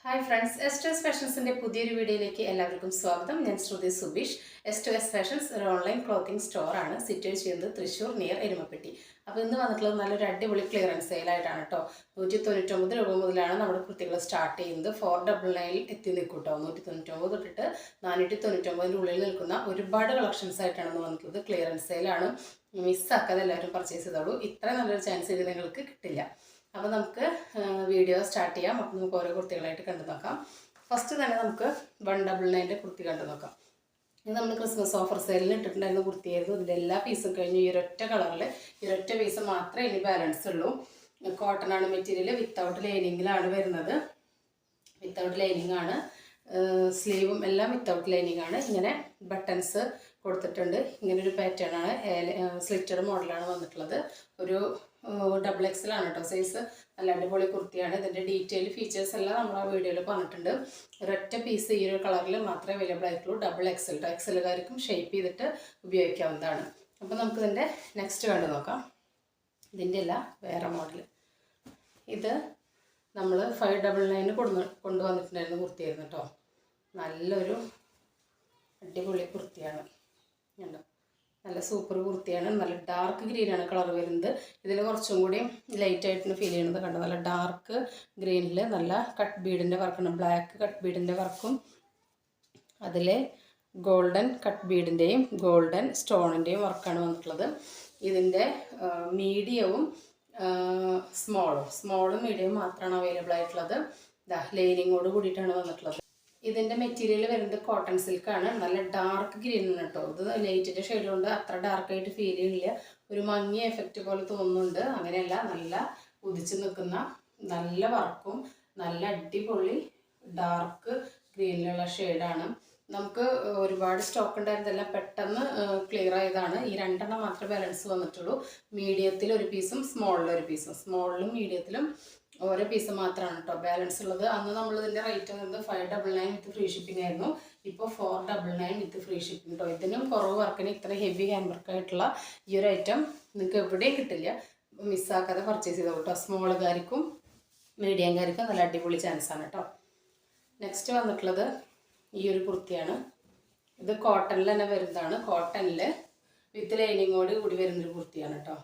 Hi friends, S ഫാഷൻസിൻ്റെ പുതിയൊരു വീഡിയോയിലേക്ക് എല്ലാവർക്കും സ്വാഗതം. ഞാൻ ശ്രുതി സുബീഷ്. എസ് ഫാഷൻസ് ഒരു ഓൺലൈൻ ക്ലോത്തിങ് സ്റ്റോറാണ്. സിറ്റുവേറ്റ് ചെയ്യുന്നത് തൃശ്ശൂർ നിയർ എരുമപ്പെട്ടി. അപ്പോൾ ഇന്ന് വന്നിട്ടുള്ളത് നല്ലൊരു അടിപൊളി ക്ലിയറൻസ് സെയിലായിട്ടാണ് കേട്ടോ. 199 രൂപ മുതലാണ് നമ്മുടെ കുർത്തികൾ സ്റ്റാർട്ട് ചെയ്യുന്നത്. 499 എത്തി നിൽക്കും കേട്ടോ. 199 തൊട്ടിട്ട് 499 ഉള്ളിൽ നിൽക്കുന്ന ഒരുപാട് കളക്ഷൻസ് ആയിട്ടാണ് വന്നിട്ടുള്ളത്. ക്ലിയറൻസ് സെയിലാണ്. മിസ്സാക്കാതെ എല്ലാവരും പർച്ചേസ് ചെയ്തോളൂ. ഇത്ര നല്ലൊരു ചാൻസ് ഇത് നിങ്ങൾക്ക് കിട്ടില്ല. അപ്പോൾ നമുക്ക് വീഡിയോ സ്റ്റാർട്ട് ചെയ്യാം. അപ്പോൾ നമുക്ക് ഓരോ കുർത്തികളായിട്ട് കണ്ടു നോക്കാം. ഫസ്റ്റ് തന്നെ നമുക്ക് 199 കുർത്തി കണ്ടു നോക്കാം. ഇത് നമ്മൾ ക്രിസ്മസ് ഓഫർ സെയിലിന് ഇട്ടിട്ടുണ്ടായിരുന്ന കുർത്തിയായിരുന്നു. ഇതിൻ്റെ എല്ലാ പീസും കഴിഞ്ഞ് ഈ ഒരൊറ്റ കളറിൽ ഈ ഒരൊറ്റ പീസ് മാത്രമേ ഇനി ബാലൻസ് ഉള്ളൂ. കോട്ടൺ ആണ് മെറ്റീരിയൽ. വിത്തൗട്ട് ലൈനിങ്ങിലാണ് വരുന്നത്. വിത്തൗട്ട് ലൈനിങ് ആണ്. സ്ലീവും എല്ലാം വിത്തൗട്ട് ലൈനിങ് ആണ്. ഇങ്ങനെ ബട്ടൺസ് കൊടുത്തിട്ടുണ്ട്. ഇങ്ങനൊരു പാറ്റേൺ ആണ്. സ്ലിറ്റഡ് മോഡലാണ് വന്നിട്ടുള്ളത്. ഒരു XXL ആണ് കേട്ടോ സൈസ്. നല്ല അടിപൊളി കുർത്തിയാണ്. ഇതിൻ്റെ ഡീറ്റെയിൽ ഫീച്ചേഴ്സ് എല്ലാം നമ്മൾ ആ വീഡിയോയിൽ പറഞ്ഞിട്ടുണ്ട്. ഒരൊറ്റ പീസ് ഈ ഒരു കളറിൽ മാത്രമേ അവൈലബിൾ ആയിട്ടുള്ളൂ. XXL എക്സലുകാർക്കും ഷേപ്പ് ചെയ്തിട്ട് ഉപയോഗിക്കാവുന്നതാണ്. അപ്പോൾ നമുക്കിതിൻ്റെ നെക്സ്റ്റ് കണ്ടു നോക്കാം. ഇതിൻ്റെ അല്ല, വേറെ മോഡൽ. ഇത് നമ്മൾ 599 കൊണ്ടുവന്നിട്ടുണ്ടായിരുന്ന കുർത്തിയായിരുന്നു കേട്ടോ. നല്ലൊരു അടിപൊളി കുർത്തിയാണ്. കണ്ടോ, നല്ല സൂപ്പർ കുർത്തിയാണ്. നല്ല ഡാർക്ക് ഗ്രീനാണ് കളർ വരുന്നത്. ഇതിൽ കുറച്ചും കൂടി ലൈറ്റ് ആയിട്ടാണ് ഫീൽ ചെയ്യുന്നത്. കണ്ടോ, നല്ല ഡാർക്ക് ഗ്രീനിൽ നല്ല കട്ട് ബീഡിൻ്റെ വർക്കാണ്. ബ്ലാക്ക് കട്ട് ബീഡിൻ്റെ വർക്കും അതിൽ ഗോൾഡൻ കട്ട് ബീഡിൻ്റെയും ഗോൾഡൻ സ്റ്റോണിൻ്റെയും വർക്കാണ് വന്നിട്ടുള്ളത്. ഇതിൻ്റെ മീഡിയവും സ്മോളും മീഡിയവും മാത്രമാണ് അവൈലബിൾ ആയിട്ടുള്ളത്. ലൈനിങ്ങോട് കൂടിയിട്ടാണ് വന്നിട്ടുള്ളത്. ഇതിൻ്റെ മെറ്റീരിയൽ വരുന്നത് കോട്ടൺ സിൽക്കാണ്. നല്ല ഡാർക്ക് ഗ്രീനാണ് കേട്ടോ. ഇത് ലൈറ്റിൻ്റെ ഷെയ്ഡ് കൊണ്ട് അത്ര ഡാർക്കായിട്ട് ഫീൽ ചെയ്യുന്നില്ല. ഒരു മങ്ങിയ എഫക്റ്റ് പോലെ തോന്നുന്നുണ്ട്. അങ്ങനെയല്ല, നല്ല ഉദിച്ച് നിൽക്കുന്ന നല്ല വർക്കും നല്ല അടിപൊളി ഡാർക്ക് ഗ്രീനിലുള്ള ഷെയ്ഡാണ്. നമുക്ക് ഒരുപാട് സ്റ്റോക്ക് ഉണ്ടായിരുന്നതെല്ലാം പെട്ടെന്ന് ക്ലിയർ ആയതാണ്. ഈ 2 മാത്രമേ ബാലൻസ് വന്നിട്ടുള്ളൂ. മീഡിയത്തിൽ ഒരു പീസും സ്മോളിലൊരു പീസും. സ്മോളിലും മീഡിയത്തിലും ഓരോ പീസ് മാത്രമാണ് കേട്ടോ ബാലൻസ് ഉള്ളത്. അന്ന് നമ്മളിതിൻ്റെ റേറ്റ് വന്നത് 599 വിത്ത് ഫ്രീ ഷിപ്പിംഗ് ആയിരുന്നു. ഇപ്പോൾ 499 വിത്ത് ഫ്രീ ഷിപ്പിംഗ് കേട്ടോ. ഇതിനും കുറവ് വർക്കിന് ഇത്ര ഹെവി ഹാൻഡ് വർക്കായിട്ടുള്ള ഈ ഒരു ഐറ്റം നിങ്ങൾക്ക് എവിടെയും കിട്ടില്ല. മിസ്സാക്കാതെ പർച്ചേസ് ചെയ്തോ കേട്ടോ. സ്മോളുകാർക്കും മീഡിയംകാർക്കും നല്ല അടിപൊളി ചാൻസാണ് കേട്ടോ. നെക്സ്റ്റ് വന്നിട്ടുള്ളത് ഈ ഒരു കുർത്തിയാണ്. ഇത് കോട്ടണിൽ തന്നെ വരുന്നതാണ്. കോട്ടണിൽ വിത്ത് ലൈനിങ്ങോട് കൂടി വരുന്നൊരു കുർത്തിയാണ് കേട്ടോ.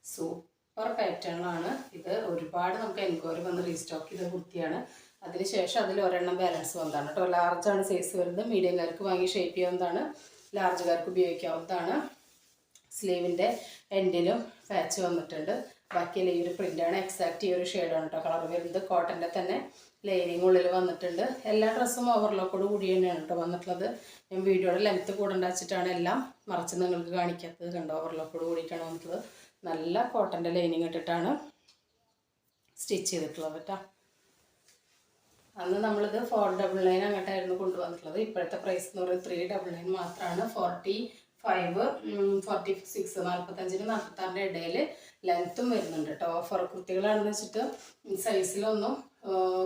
സൂപ്പർ പാറ്റേണാണ് ഇത്. ഒരുപാട് നമുക്ക് എൻക്വയറി വന്ന് റീസ്റ്റോക്ക് ചെയ്ത കുർത്തിയാണ്. അതിനുശേഷം അതിൽ ഒരെണ്ണം ബാലൻസ് വന്നതാണ് കേട്ടോ. ലാർജാണ് സൈസ് വരുന്നത്. മീഡിയംകാർക്ക് വാങ്ങി ഷേപ്പ് ചെയ്യാവുന്നതാണ്. ലാർജുകാർക്ക് ഉപയോഗിക്കാവുന്നതാണ്. സ്ലീവിൻ്റെ എൻഡിലും പാച്ച് വന്നിട്ടുണ്ട്. ബാക്കിയുള്ള ഈ ഒരു പ്രിൻ്റാണ്. എക്സാക്റ്റ് ഈ ഒരു ഷെയ്ഡാണ് കേട്ടോ കളർ വരുന്നത്. കോട്ടൻ്റെ തന്നെ ലൈനിങ് ഉള്ളിൽ വന്നിട്ടുണ്ട്. എല്ലാ ഡ്രസ്സും ഓവർലോക്കോട് കൂടി തന്നെയാണ് കേട്ടോ വന്നിട്ടുള്ളത്. ഞാൻ വീഡിയോയുടെ ലെങ്ത്ത് കൂടണ്ട വെച്ചിട്ടാണ് എല്ലാം മറിച്ച് നിങ്ങൾക്ക് കാണിക്കാത്തത്. കണ്ടോ, ഓവർലോക്കോട് കൂടിയിട്ടാണ് വന്നിട്ടുള്ളത്. നല്ല കോട്ടൻ്റെ ലൈനിങ് ഇട്ടിട്ടാണ് സ്റ്റിച്ച് ചെയ്തിട്ടുള്ളത് കേട്ടോ. അന്ന് നമ്മളിത് 499 അങ്ങോട്ടായിരുന്നു കൊണ്ടുവന്നിട്ടുള്ളത്. ഇപ്പോഴത്തെ പ്രൈസ് എന്ന് പറയുന്നത് 399 മാത്രമാണ്. 45, 46, 45-നും 46-ൻ്റെ ഇടയിൽ ലെങ്ത്തും വരുന്നുണ്ട് കേട്ടോ. ഓഫർ കുർത്തികളാണെന്ന് വെച്ചിട്ട് സൈസിലൊന്നും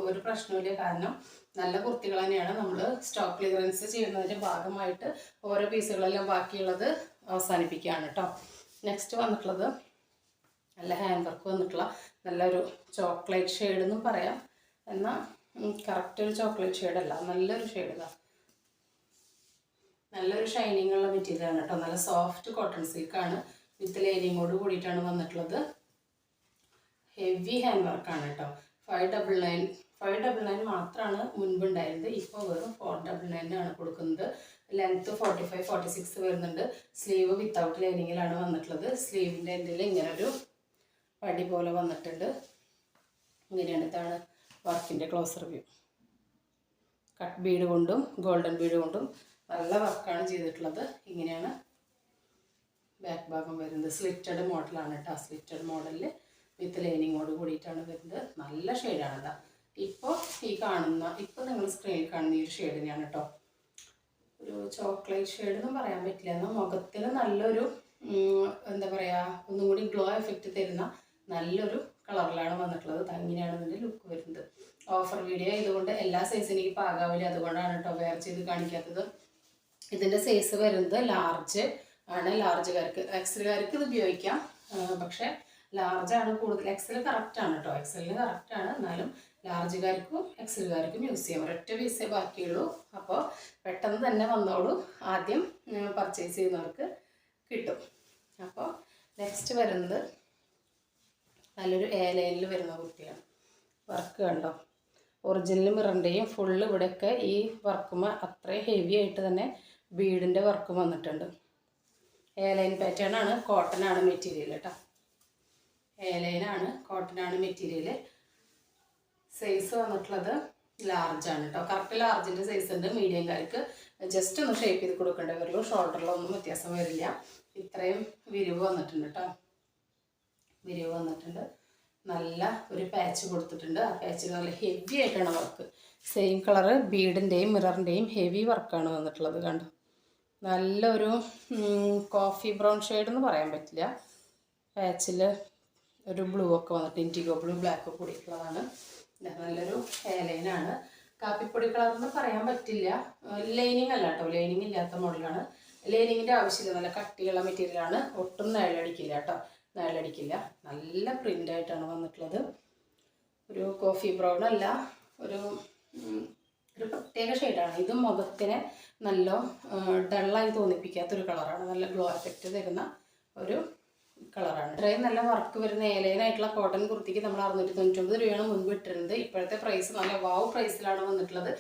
ഒരു പ്രശ്നമില്ല. കാരണം നല്ല കുർത്തികൾ തന്നെയാണ്. നമ്മൾ സ്റ്റോക്ക് ക്ലിയറൻസ് ചെയ്യുന്നതിൻ്റെ ഭാഗമായിട്ട് ഓരോ പീസുകളെല്ലാം ബാക്കിയുള്ളത് അവസാനിപ്പിക്കുകയാണ് കേട്ടോ. നെക്സ്റ്റ് വന്നിട്ടുള്ളത് നല്ല ഹാൻഡ് വർക്ക് വന്നിട്ടുള്ള നല്ലൊരു ചോക്ലേറ്റ് ഷെയ്ഡ് എന്നും പറയാം. എന്നാൽ കറക്റ്റ് ഒരു ചോക്ലേറ്റ് ഷെയ്ഡല്ല, നല്ലൊരു ഷെയ്ഡ്. നല്ലൊരു ഷൈനിങ് ഉള്ള മെറ്റീരിയലാണ് കേട്ടോ. നല്ല സോഫ്റ്റ് കോട്ടൺ സിൽക്കാണ്. വിത്ത് ലൈനിങ്ങോട് കൂടിയിട്ടാണ് വന്നിട്ടുള്ളത്. ഹെവി ഹാൻഡ് വർക്കാണ് കേട്ടോ. 599 മാത്രമാണ് മുൻപ് ഉണ്ടായിരുന്നത്. ഇപ്പോൾ വെറും 499 ആണ് കൊടുക്കുന്നത്. ലെങ്ത്ത് 45, 46 വരുന്നുണ്ട്. സ്ലീവ് വിത്തൗട്ട് ലൈനിങ്ങിലാണ് വന്നിട്ടുള്ളത്. സ്ലീവിൻ്റെ എൻഡിൽ ഇങ്ങനൊരു പടി പോലെ വന്നിട്ടുണ്ട്. ഇങ്ങനെയാണ്. ഇതാണ് വർക്കിൻ്റെ ക്ലോസർ വ്യൂ. കട്ട് ബീഡ് കൊണ്ടും ഗോൾഡൻ ബീഡ് കൊണ്ടും നല്ല വർക്കാണ് ചെയ്തിട്ടുള്ളത്. ഇങ്ങനെയാണ് ബാക്ക് ഭാഗം വരുന്നത്. സ്ലിറ്റഡ് മോഡലാണ് കേട്ടോ. സ്ലിറ്റഡ് മോഡലിൽ വിത്ത് ലൈനിങ്ങോട് കൂടിയിട്ടാണ് വരുന്നത്. നല്ല ഷെയ്ഡാണ് കേട്ടോ. ഇപ്പോൾ നിങ്ങൾ സ്ക്രീനിൽ കാണുന്ന ഈ ഒരു ഷെയ്ഡ് തന്നെയാണ് കേട്ടോ. ഒരു ചോക്ലേറ്റ് ഷെയ്ഡ് എന്നും പറയാൻ പറ്റില്ല. എന്നാൽ മുഖത്തിന് നല്ലൊരു എന്താ പറയുക, ഒന്നും കൂടി ഗ്ലോ എഫക്റ്റ് തരുന്ന നല്ലൊരു കളറിലാണ് വന്നിട്ടുള്ളത്. അങ്ങനെയാണ് ഇതിൻ്റെ ലുക്ക് വരുന്നത്. ഓഫർ വീഡിയോ ഇതുകൊണ്ട് എല്ലാ സൈസിനും എനിക്ക് പാകാവില്ല. അതുകൊണ്ടാണ് കേട്ടോ വെയർ ചെയ്ത് കാണിക്കാത്തത്. ഇതിൻ്റെ സൈസ് വരുന്നത് ലാർജ് ആണ്. ലാർജുകാർക്ക്, എക്സലുകാർക്ക് ഇത് ഉപയോഗിക്കാം. പക്ഷേ ലാർജാണ് കൂടുതൽ. എക്സൽ കറക്റ്റാണ് കേട്ടോ. എക്സലിന് കറക്റ്റാണ്. എന്നാലും ലാർജുകാർക്കും എക്സലുകാർക്കും യൂസ് ചെയ്യാം. ഒരൊറ്റ പീസേ ബാക്കിയുള്ളൂ. അപ്പോൾ പെട്ടെന്ന് തന്നെ വന്നോളൂ, ആദ്യം പർച്ചേസ് ചെയ്യുന്നവർക്ക് കിട്ടും. അപ്പോൾ നെക്സ്റ്റ് വരുന്നത് നല്ലൊരു ലൈനിൽ വരുന്ന കുർത്തിയാണ്. വർക്ക് കണ്ടോ, ഒറിജിനൽ മിററിൻ്റെയും ഫുള്ള് ഇവിടെയൊക്കെ ഈ വർക്കുമ്പോൾ അത്രയും ഹെവി ആയിട്ട് തന്നെ ബീഡിൻ്റെ വർക്ക് വന്നിട്ടുണ്ട്. ലൈൻ പാറ്റേൺ ആണ്, കോട്ടൺ ആണ് മെറ്റീരിയൽ കേട്ടോ. ലൈനാണ്, കോട്ടൺ ആണ് മെറ്റീരിയൽ. സൈസ് വന്നിട്ടുള്ളത് ലാർജാണ് കേട്ടോ. കറക്റ്റ് ലാർജിൻ്റെ സൈസ് ഉണ്ട്. മീഡിയംകാർക്ക് ജസ്റ്റ് ഒന്ന് ഷേപ്പ് ചെയ്ത് കൊടുക്കേണ്ടി വരുള്ളൂ. ഷോൾഡറിലൊന്നും വ്യത്യാസം വരില്ല. ഇത്രയും വിരിവ് വന്നിട്ടുണ്ട് കേട്ടോ. വിരിവ് വന്നിട്ടുണ്ട്. നല്ല ഒരു പാച്ച് കൊടുത്തിട്ടുണ്ട്. ആ പാച്ചിൽ നല്ല ഹെവി ആയിട്ടാണ് വർക്ക്. സെയിം കളറ് ബീഡിൻ്റെയും മിററിൻ്റെയും ഹെവി വർക്കാണ് വന്നിട്ടുള്ളത്. കണ്ടോ, നല്ലൊരു കോഫി ബ്രൗൺ ഷെയ്ഡ് എന്ന് പറയാൻ പറ്റില്ല. പാച്ചിൽ ഒരു ബ്ലൂ ഒക്കെ വന്നിട്ട് ഇൻഡിഗോ ബ്ലൂ ബ്ലാക്ക് കൂടിയിട്ടുള്ളതാണ്. നല്ലൊരു ലൈനാണ്. കാപ്പിപ്പൊടി കളറെന്ന് പറയാൻ പറ്റില്ല. ലൈനിങ് അല്ല കേട്ടോ, ലൈനിങ് ഇല്ലാത്ത മോഡലാണ്. ലൈനിങ്ങിൻ്റെ ആവശ്യമില്ല. നല്ല കട്ടിയുള്ള മെറ്റീരിയലാണ്. ഒട്ടും നിഴലടിക്കില്ല കേട്ടോ, നിഴലടിക്കില്ല. നല്ല പ്രിൻ്റായിട്ടാണ് വന്നിട്ടുള്ളത്. ഒരു കോഫി ബ്രൗൺ അല്ല, ഒരു പ്രത്യേക ഷെയ്ഡാണ്. ഇത് മുഖത്തിനെ നല്ല ഡള്ളായി തോന്നിപ്പിക്കാത്തൊരു കളറാണ്. നല്ല ഗ്ലോ എഫക്റ്റ് തരുന്ന ഒരു കളറാണ്. ഇത്രയും നല്ല വർക്ക് വരുന്ന ഏലൈനായിട്ടുള്ള കോട്ടൺ കുർത്തിക്ക് നമ്മൾ 699 രൂപയാണ് മുൻപ് ഇട്ടിരുന്നത്. ഇപ്പോഴത്തെ പ്രൈസ് നല്ല വാവ് പ്രൈസിലാണ് വന്നിട്ടുള്ളത്.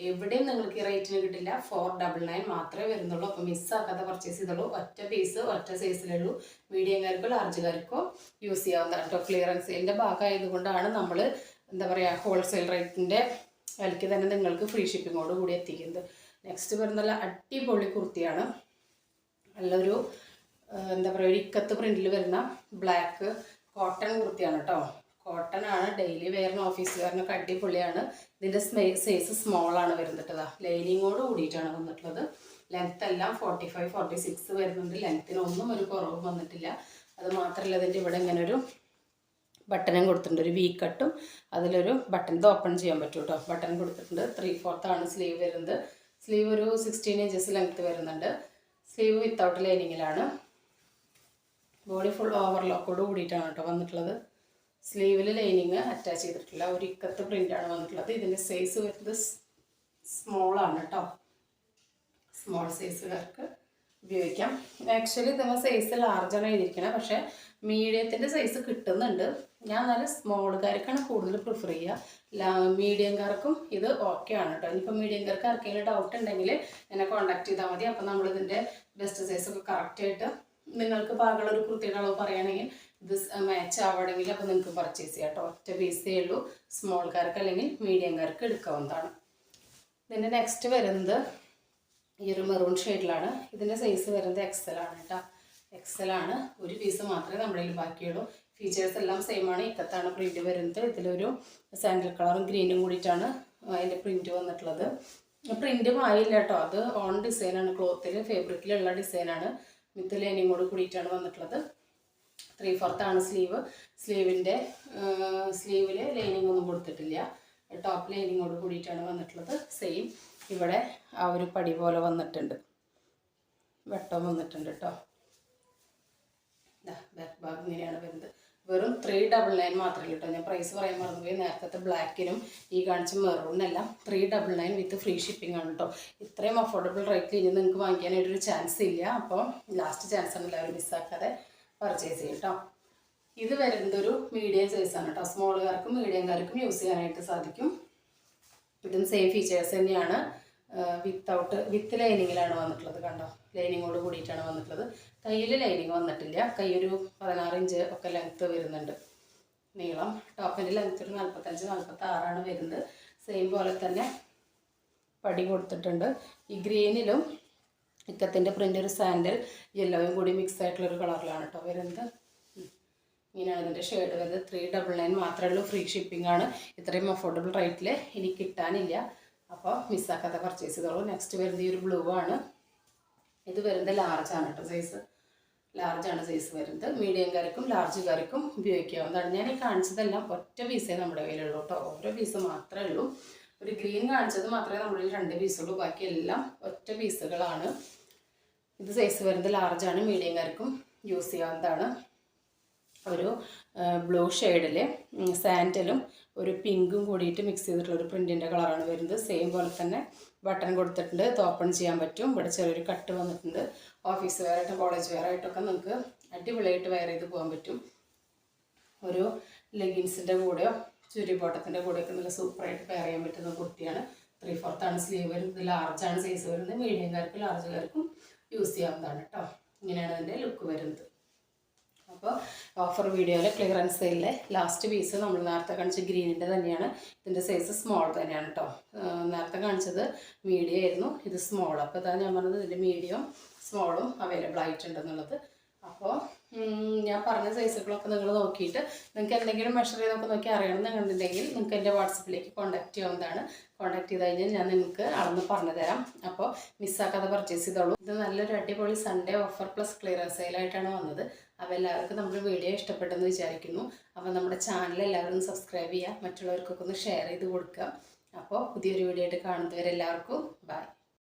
എവിടെയും നിങ്ങൾക്ക് ഈ റേറ്റിന് കിട്ടില്ല. 499 മാത്രമേ വരുന്നുള്ളൂ. അപ്പോൾ മിസ്സാക്കാതെ പർച്ചേസ് ചെയ്തുള്ളൂ. ഒറ്റ പീസ് ഒറ്റ സൈസിലുള്ളൂ. മീഡിയംകാർക്കോ ലാർജുകാർക്കോ യൂസ് ചെയ്യാവുന്നതാണ് കേട്ടോ. ക്ലിയറൻസ് സെയിലിൻ്റെ ഭാഗമായതുകൊണ്ടാണ് നമ്മൾ എന്താ പറയുക, ഹോൾസെയിൽ റേറ്റിൻ്റെ വിലയ്ക്ക് തന്നെ നിങ്ങൾക്ക് ഫ്രീ ഷിപ്പിങ്ങോട് കൂടി എത്തിക്കുന്നത്. നെക്സ്റ്റ് വരുന്ന നല്ല അടിപൊളി കുർത്തിയാണ്. നല്ലൊരു എന്താ പറയുക, ഒരു ഇക്കത്ത് പ്രിൻറ്റിൽ വരുന്ന ബ്ലാക്ക് കോട്ടൺ കുർത്തിയാണ് കേട്ടോ. കോട്ടൺ ആണ്. ഡെയിലി വെയറിന് ഓഫീസ് വെയറിനൊക്കെ അടിപൊളിയാണ്. ഇതിൻ്റെ സൈസ് സ്മോളാണ് വരുന്നത്. ലൈനിങ്ങോട് കൂടിയിട്ടാണ് വന്നിട്ടുള്ളത്. ലെങ്ത് എല്ലാം 45, 46 വരുന്നുണ്ട്. ലെങ്ത്തിനൊന്നും ഒരു കുറവും വന്നിട്ടില്ല. അത് മാത്രമല്ല, ഇതിൻ്റെ ഇവിടെ ഇങ്ങനെ ഒരു ബട്ടനും കൊടുത്തിട്ടുണ്ട്. ഒരു വി കട്ടും അതിലൊരു ബട്ടൺ ഇത് ഓപ്പൺ ചെയ്യാൻ പറ്റും കേട്ടോ. ബട്ടൺ കൊടുത്തിട്ടുണ്ട്. 3/4 ആണ് സ്ലീവ് വരുന്നത്. സ്ലീവ് ഒരു 16 ഇഞ്ചസ് ലെങ്ത് വരുന്നുണ്ട്. സ്ലീവ് വിത്തൗട്ട് ലൈനിങ്ങിലാണ്. ബോഡി ഫുൾ ഓവർലോക്കോട് കൂടിയിട്ടാണ് കേട്ടോ വന്നിട്ടുള്ളത്. സ്ലീവിൽ ലൈനിങ് അറ്റാച്ച് ചെയ്തിട്ടില്ല. ഒരു ഇക്കത്ത് പ്രിൻ്റാണ് വന്നിട്ടുള്ളത്. ഇതിൻ്റെ സൈസ് വരുന്നത് സ്മോളാണ് കേട്ടോ. സ്മോൾ സൈസുകാർക്ക് ഉപയോഗിക്കാം. ആക്ച്വലി ഇതുമ്പോൾ സൈസ് ലാർജാണ് എഴുതിയിരിക്കണം. പക്ഷേ മീഡിയത്തിൻ്റെ സൈസ് കിട്ടുന്നുണ്ട്. ഞാൻ നല്ല സ്മോളുകാർക്കാണ് കൂടുതൽ പ്രിഫർ ചെയ്യുക. മീഡിയംകാർക്കും ഇത് ഓക്കെ ആണ് കേട്ടോ. ഇനിയിപ്പോൾ മീഡിയംകാർക്ക് ആർക്കെങ്കിലും ഡൗട്ട് ഉണ്ടെങ്കിൽ എന്നെ കോൺടാക്ട് ചെയ്താൽ മതി. അപ്പോൾ നമ്മളിതിൻ്റെ ബെസ്റ്റ് സൈസൊക്കെ കറക്റ്റായിട്ട് നിങ്ങൾക്ക് പാകമുള്ള ഒരു കുർത്തിയുടെ അളവ് പറയുകയാണെങ്കിൽ ഇത് മാച്ച് ആവണമെങ്കിൽ അപ്പോൾ നിങ്ങൾക്ക് പർച്ചേസ് ചെയ്യാം കേട്ടോ. ഒറ്റ പീസേ ഉള്ളൂ. സ്മോൾക്കാർക്ക് അല്ലെങ്കിൽ മീഡിയംകാർക്ക് എടുക്കാവുന്നതാണ്. ഇതിൻ്റെ നെക്സ്റ്റ് വരുന്നത് ഈ ഒരു മെറൂൺ ഷെയ്ഡിലാണ്. ഇതിൻ്റെ സൈസ് വരുന്നത് XL ആണ് കേട്ടോ. XL ആണ്. ഒരു പീസ് മാത്രമേ നമ്മുടെ കയ്യിൽ ബാക്കിയുള്ളൂ. ഫീച്ചേഴ്സ് എല്ലാം സെയിം ആണ്. ഇക്കത്താണ് പ്രിൻറ്റ് വരുന്നത്. ഇതിലൊരു സാൻഡൽ കളറും ഗ്രീനും കൂടിയിട്ടാണ് അതിൻ്റെ പ്രിൻറ്റ് വന്നിട്ടുള്ളത്. പ്രിൻറ്റ് ആയില്ല കേട്ടോ. അത് ഓൺ ഡിസൈനാണ്. ക്ലോത്തിൽ ഫാബ്രിക്കിലുള്ള ഡിസൈനാണ്. വിത്ത് ലൈനിങ്ങോട് കൂടിയിട്ടാണ് വന്നിട്ടുള്ളത്. 3/4 ആണ് സ്ലീവ്. സ്ലീവിൽ ലൈനിങ് ഒന്നും കൊടുത്തിട്ടില്ല. ടോപ്പ് ലൈനിങ്ങോട് കൂടിയിട്ടാണ് വന്നിട്ടുള്ളത്. സെയിം ഇവിടെ ആ ഒരു പടി പോലെ വന്നിട്ടുണ്ട്. വെട്ടം വന്നിട്ടുണ്ട് കേട്ടോ. ബാക്ക് ഭാഗം ഇങ്ങനെയാണ് വരുന്നത്. വെറും 399 മാത്രമല്ല കേട്ടോ. ഞാൻ പ്രൈസ് പറയാൻ മറന്നുപോയി. നേരത്തെ ബ്ലാക്കിനും ഈ കാണിച്ച മെറൂണിനെല്ലാം 399 വിത്ത് ഫ്രീ ഷിപ്പിംഗ് ആണ് കേട്ടോ. ഇത്രയും അഫോർഡബിൾ റേറ്റിൽ ഇനി നിങ്ങൾക്ക് വാങ്ങിക്കാനായിട്ടൊരു ചാൻസ് ഇല്ല. അപ്പോൾ ലാസ്റ്റ് ചാൻസ് ആണ്, എല്ലാവരും മിസ്സാക്കാതെ പർച്ചേസ് ചെയ്യും കേട്ടോ. ഇത് വരുന്നത് ഒരു മീഡിയം സൈസാണ് കേട്ടോ. സ്മോളുകാർക്കും മീഡിയംകാർക്കും യൂസ് ചെയ്യാനായിട്ട് സാധിക്കും. ഇതും സെയിം ഫീച്ചേഴ്സ് തന്നെയാണ്. വിത്ത് ലൈനിങ്ങിലാണ് വന്നിട്ടുള്ളത്. കണ്ടോ, ലൈനിങ്ങോട് കൂടിയിട്ടാണ് വന്നിട്ടുള്ളത്. കയ്യിൽ ലൈനിങ് വന്നിട്ടില്ല. കൈ ഒരു 16 ഇഞ്ച് ഒക്കെ ലെങ്ത്ത് വരുന്നുണ്ട് നീളം. ടോപ്പിൻ്റെ ലെങ്ത്ത് ഒരു 45-46 വരുന്നത്. സെയിം പോലെ തന്നെ പടി കൊടുത്തിട്ടുണ്ട്. ഈ ഗ്രീനിലും ഇക്കത്തിൻ്റെ പ്രിൻ്റ് ഒരു സാൻഡൽ യെല്ലോയും കൂടി മിക്സ് ആയിട്ടുള്ളൊരു കളറിലാണ് കേട്ടോ വരുന്നത്. ഇങ്ങനെയാണ് ഇതിൻ്റെ ഷെയ്ഡ് വരുന്നത്. 399 മാത്രമേ ഉള്ളൂ. ഫ്രീ ഷിപ്പിംഗ് ആണ്. ഇത്രയും അഫോർഡബിൾ റേറ്റിൽ ഇനി കിട്ടാനില്ല. അപ്പോൾ മിസ്സാക്കാതെ പർച്ചേസ് ചെയ്തോളൂ. നെക്സ്റ്റ് വരുന്നത് ഈ ഒരു ബ്ലൂ ആണ്. ഇത് വരുന്നത് ലാർജാണ് കേട്ടോ. സൈസ് ലാർജാണ് സൈസ് വരുന്നത്. മീഡിയംകാർക്കും ലാർജുകാർക്കും ഉപയോഗിക്കാവുന്നതാണ്. ഞാൻ ഈ കാണിച്ചതെല്ലാം ഒറ്റ പീസേ നമ്മുടെ കയ്യിലുള്ളൂ കേട്ടോ. ഓരോ പീസ് മാത്രമേ ഉള്ളൂ. ഒരു ഗ്രീൻ കാണിച്ചത് മാത്രമേ നമ്മുടെ കയ്യിൽ 2 പീസുള്ളൂ. ബാക്കിയെല്ലാം ഒറ്റ പീസുകളാണ്. ഇത് സൈസ് വരുന്നത് ലാർജാണ്. മീഡിയംകാർക്കും യൂസ് ചെയ്യാവുന്നതാണ്. ഒരു ബ്ലൂ ഷെയ്ഡിൽ സാൻഡലും ഒരു പിങ്കും കൂടിയിട്ട് മിക്സ് ചെയ്തിട്ടുള്ള ഒരു പ്രിൻറ്റിൻ്റെ കളറാണ് വരുന്നത്. സെയിം പോലെ തന്നെ ബട്ടൺ കൊടുത്തിട്ടുണ്ട്. ഇത് ഓപ്പൺ ചെയ്യാൻ പറ്റും. ഇവിടെ ചെറിയൊരു കട്ട് വന്നിട്ടുണ്ട്. ഓഫീസ് വെയർ ആയിട്ടും കോളേജ് വെയർ ആയിട്ടൊക്കെ നിങ്ങൾക്ക് അടിപൊളിയായിട്ട് വെയർ ചെയ്ത് പോകാൻ പറ്റും. ഒരു ലെഗിൻസിൻ്റെ കൂടെയോ ചുരി ബോട്ടത്തിൻ്റെ കൂടെയൊക്കെ നല്ല സൂപ്പറായിട്ട് പെയർ ചെയ്യാൻ പറ്റുന്ന കുർത്തിയാണ്. 3/4 സ്ലീവ് വരുന്നത്. ലാർജാണ് സൈസ് വരുന്നത്. മീഡിയംകാർക്കും ലാർജുകാർക്കും യൂസ് ചെയ്യാവുന്നതാണ് കേട്ടോ. ഇങ്ങനെയാണ് അതിൻ്റെ ലുക്ക് വരുന്നത്. അപ്പോൾ ഓഫർ വീഡിയോയിലെ ക്ലിയറൻസ് സെയിലിലെ ലാസ്റ്റ് പീസ് നമ്മൾ നേരത്തെ കാണിച്ച ഗ്രീനിൻ്റെ തന്നെയാണ്. ഇതിൻ്റെ സൈസ് സ്മോൾ തന്നെയാണ് കേട്ടോ. നേരത്തെ കാണിച്ചത് മീഡിയം ആയിരുന്നു, ഇത് സ്മോൾ. അപ്പോൾ ഇതാണ് ഞാൻ പറഞ്ഞത്, ഇതിൻ്റെ മീഡിയം സ്മോളും അവൈലബിൾ ആയിട്ടുണ്ടെന്നുള്ളത്. അപ്പോൾ ഞാൻ പറഞ്ഞ സൈസുകളൊക്കെ നിങ്ങൾ നോക്കിയിട്ട് നിങ്ങൾക്ക് എന്തെങ്കിലും മെഷർ ചെയ്തൊക്കെ നോക്കി അറിയണമെന്നുണ്ടെങ്കിൽ നിങ്ങൾക്ക് എൻ്റെ വാട്സപ്പിലേക്ക് കോൺടാക്ട് ചെയ്യാവുന്നതാണ്. കോൺടാക്ട് ചെയ്ത് കഴിഞ്ഞാൽ ഞാൻ നിങ്ങൾക്ക് അളന്ന് പറഞ്ഞു തരാം. അപ്പോൾ മിസ്സാക്കാതെ പർച്ചേസ് ചെയ്തോളൂ. ഇത് നല്ലൊരു അടിപൊളി സൺഡേ ഓഫർ പ്ലസ് ക്ലിയറൻസ് സെയിലായിട്ടാണ് വന്നത്. അപ്പോൾ എല്ലാവർക്കും നമ്മുടെ വീഡിയോ ഇഷ്ടപ്പെട്ടെന്ന് വിചാരിക്കുന്നു. അപ്പോൾ നമ്മുടെ ചാനൽ എല്ലാവരും സബ്സ്ക്രൈബ് ചെയ്യുക, മറ്റുള്ളവർക്കൊക്കെ ഒന്ന് ഷെയർ ചെയ്ത് കൊടുക്കുക. അപ്പോൾ പുതിയൊരു വീഡിയോ ആയിട്ട് കാണുന്നവരെ എല്ലാവർക്കും ബൈ.